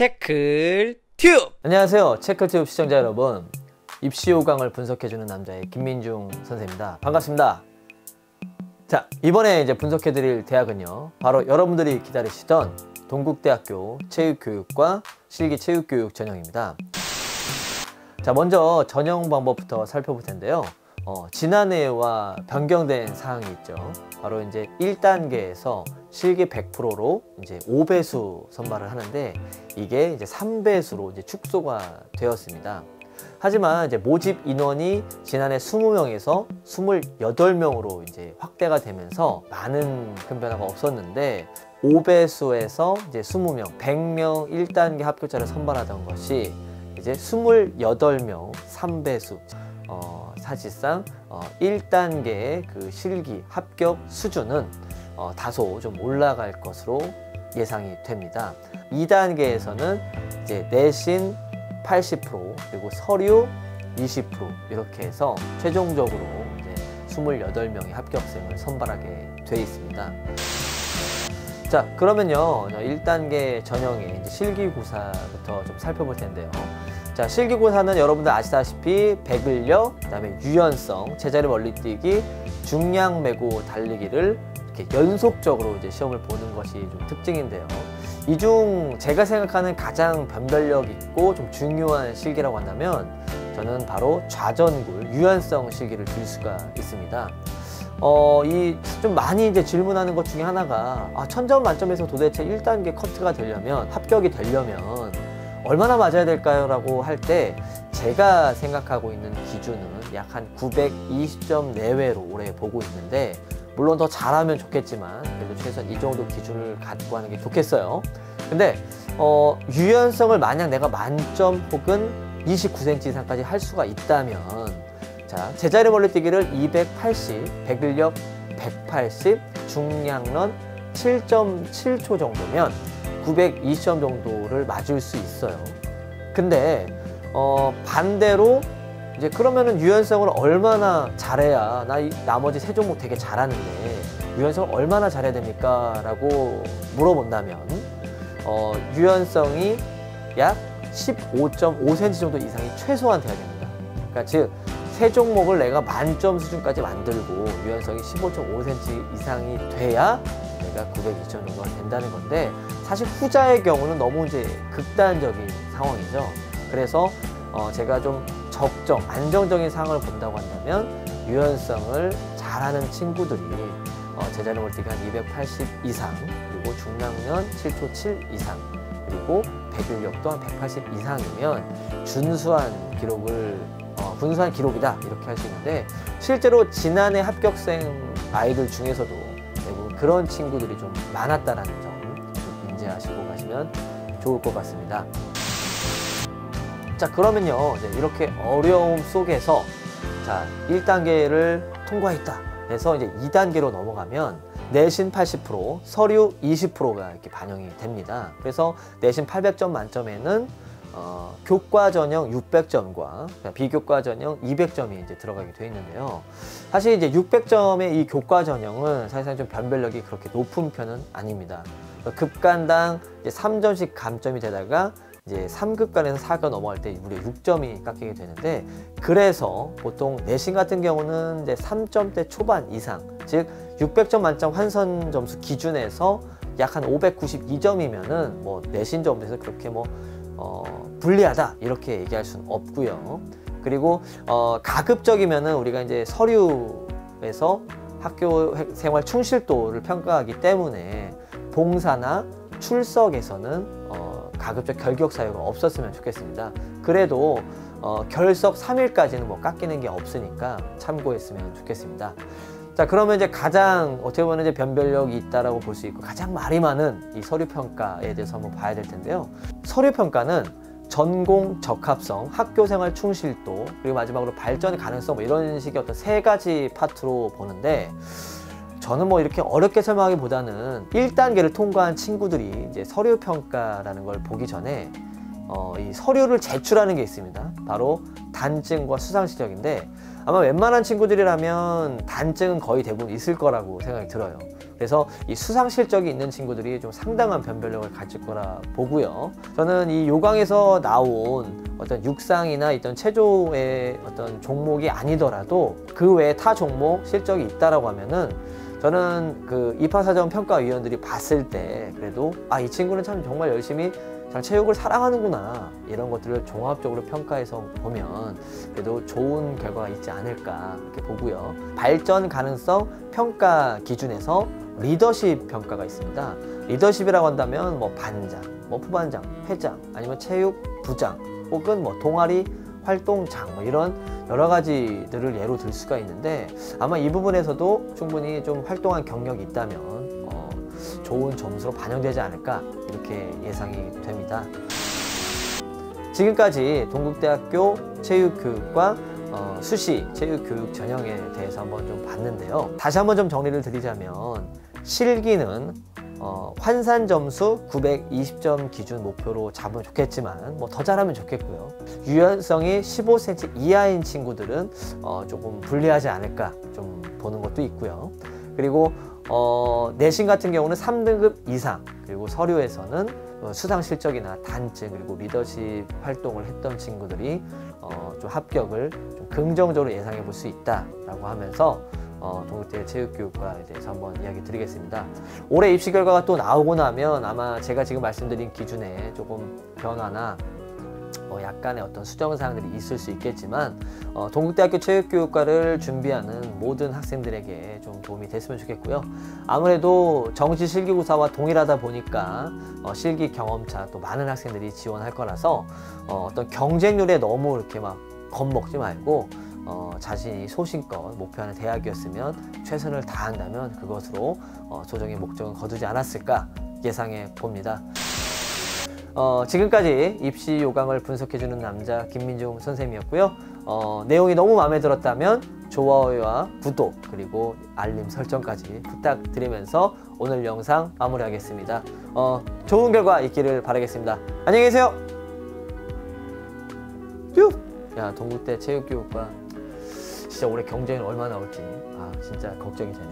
체클튜브! 안녕하세요, 체클튜브 시청자 여러분. 입시 호강을 분석해주는 남자의 김민중 선생입니다. 반갑습니다. 자, 이번에 이제 분석해드릴 대학은요, 바로 여러분들이 기다리시던 동국대학교 체육교육과 실기체육교육 전형입니다. 자, 먼저 전형 방법부터 살펴볼 텐데요. 지난해와 변경된 사항이 있죠. 바로 이제 1단계에서 실기 100%로 이제 5배수 선발을 하는데, 이게 이제 3배수로 이제 축소가 되었습니다. 하지만 이제 모집 인원이 지난해 20명에서 28명으로 이제 확대가 되면서 많은 큰 변화가 없었는데, 5배수에서 이제 20명, 100명 1단계 합격자를 선발하던 것이 이제 28명 3배수. 사실상 1단계의 그 실기 합격 수준은 다소 좀 올라갈 것으로 예상이 됩니다. 2단계에서는 이제 내신 80% 그리고 서류 20% 이렇게 해서 최종적으로 이제 28명의 합격생을 선발하게 돼 있습니다. 자, 그러면요, 1단계 전형의 이제 실기고사부터 좀 살펴볼 텐데요. 자, 실기고사는 여러분들 아시다시피 백을력, 그 다음에 유연성, 제자리 멀리뛰기, 중량 메고 달리기를 이렇게 연속적으로 이제 시험을 보는 것이 좀 특징인데요. 이 중 제가 생각하는 가장 변별력 있고 좀 중요한 실기라고 한다면 저는 바로 좌전굴, 유연성 실기를 들 수가 있습니다. 이 좀 많이 이제 질문하는 것 중에 하나가, 1000점 만점에서 도대체 1단계 커트가 되려면, 합격이 되려면 얼마나 맞아야 될까요? 라고 할 때 제가 생각하고 있는 기준은 약 한 920점 내외로 올해 보고 있는데, 물론 더 잘하면 좋겠지만 그래도 최소한 이 정도 기준을 갖고 하는 게 좋겠어요. 근데 유연성을 만약 내가 만점 혹은 29cm 이상까지 할 수가 있다면, 자, 제자리 멀리뛰기를 280, 백을력 180, 중량런 7.7초 정도면 920점 정도를 맞을 수 있어요. 근데 반대로 이제 그러면은 유연성을 얼마나 잘해야, 나 나머지 세 종목 되게 잘하는데 유연성을 얼마나 잘해야 됩니까? 라고 물어본다면 유연성이 약 15.5cm 정도 이상이 최소한 돼야 됩니다. 그러니까 즉, 세 종목을 내가 만점 수준까지 만들고 유연성이 15.5cm 이상이 돼야 내가 920점 정도가 된다는 건데, 사실 후자의 경우는 너무 이제 극단적인 상황이죠. 그래서 제가 좀 적정, 안정적인 상황을 본다고 한다면 유연성을 잘하는 친구들이 제자리 멀티기 한 280 이상, 그리고 중량련 7초 7 이상, 그리고 백을력 또한 180 이상이면 준수한 군수한 기록이다, 이렇게 할 수 있는데, 실제로 지난해 합격생 아이들 중에서도 대부분 그런 친구들이 좀 많았다는 점 좀 인지하시고 가시면 좋을 것 같습니다. 자, 그러면요, 이제 이렇게 어려움 속에서, 자, 1단계를 통과했다 해서 이제 2단계로 넘어가면 내신 80%, 서류 20%가 이렇게 반영이 됩니다. 그래서 내신 800점 만점에는 교과 전형 600점과 비교과 전형 200점이 이제 들어가게 되어 있는데요. 사실 이제 600점의 이 교과 전형은 사실상 좀 변별력이 그렇게 높은 편은 아닙니다. 급간당 이제 3점씩 감점이 되다가 이제 3급간에서 4급 넘어갈 때 무려 6점이 깎이게 되는데, 그래서 보통 내신 같은 경우는 이제 3점대 초반 이상, 즉 600점 만점 환선 점수 기준에서 약 한 592점이면은 뭐 내신 점수에서 그렇게 뭐 불리하다 이렇게 얘기할 수는 없고요. 그리고 가급적이면은 우리가 이제 서류에서 학교 생활 충실도를 평가하기 때문에 봉사나 출석에서는 가급적 결격 사유가 없었으면 좋겠습니다. 그래도 결석 3일까지는 뭐 깎이는 게 없으니까 참고했으면 좋겠습니다. 자, 그러면 이제 가장 어떻게 보면 이제 변별력이 있다라고 볼 수 있고 가장 말이 많은 이 서류 평가에 대해서 한번 봐야 될 텐데요. 서류 평가는 전공 적합성, 학교 생활 충실도, 그리고 마지막으로 발전 가능성, 뭐 이런 식의 어떤 세 가지 파트로 보는데, 저는 뭐 이렇게 어렵게 설명하기보다는 1단계를 통과한 친구들이 이제 서류 평가라는 걸 보기 전에 이 서류를 제출하는 게 있습니다. 바로 단증과 수상 실력인데, 아마 웬만한 친구들이라면 단증은 거의 대부분 있을 거라고 생각이 들어요. 그래서 이 수상 실적이 있는 친구들이 좀 상당한 변별력을 가질 거라 보고요. 저는 이 요강에서 나온 어떤 육상이나 어떤 체조의 어떤 종목이 아니더라도 그 외에 타 종목 실적이 있다라고 하면은 저는 그 입학사정 평가위원들이 봤을 때 그래도 이 친구는 참 정말 열심히 잘 체육을 사랑하는구나, 이런 것들을 종합적으로 평가해서 보면 그래도 좋은 결과가 있지 않을까 이렇게 보고요. 발전 가능성 평가 기준에서 리더십 평가가 있습니다. 리더십이라고 한다면 뭐 반장, 뭐 부반장, 회장, 아니면 체육 부장, 혹은 뭐 동아리 활동장, 뭐 이런 여러 가지들을 예로 들 수가 있는데, 아마 이 부분에서도 충분히 좀 활동한 경력이 있다면 좋은 점수로 반영되지 않을까 이렇게 예상이 됩니다. 지금까지 동국대학교 체육교육과 수시 체육교육 전형에 대해서 한번 좀 봤는데요. 다시 한번 좀 정리를 드리자면, 실기는 환산 점수 920점 기준 목표로 잡으면 좋겠지만 뭐 더 잘하면 좋겠고요. 유연성이 15cm 이하인 친구들은 조금 불리하지 않을까 좀 보는 것도 있고요. 그리고 내신 같은 경우는 3등급 이상, 그리고 서류에서는 수상 실적이나 단증, 그리고 리더십 활동을 했던 친구들이 좀 합격을 좀 긍정적으로 예상해 볼 수 있다라고 하면서 동국대 체육교육과에 대해서 한번 이야기 드리겠습니다. 올해 입시 결과가 또 나오고 나면 아마 제가 지금 말씀드린 기준에 조금 변화나 약간의 어떤 수정사항들이 있을 수 있겠지만 동국대학교 체육교육과를 준비하는 모든 학생들에게 좀 도움이 됐으면 좋겠고요. 아무래도 정시 실기고사와 동일하다 보니까 실기 경험차 또 많은 학생들이 지원할 거라서 어떤 경쟁률에 너무 이렇게 막 겁먹지 말고 자신이 소신껏 목표하는 대학이었으면 최선을 다한다면 그것으로 조정의 목적은 거두지 않았을까 예상해 봅니다. 지금까지 입시 요강을 분석해주는 남자 김민중 선생님이었고요. 내용이 너무 마음에 들었다면 좋아요와 구독, 그리고 알림 설정까지 부탁드리면서 오늘 영상 마무리하겠습니다. 좋은 결과 있기를 바라겠습니다. 안녕히 계세요. 뿅! 야, 동국대 체육교육과 진짜 올해 경쟁이 얼마나 올지 진짜 걱정이 되네.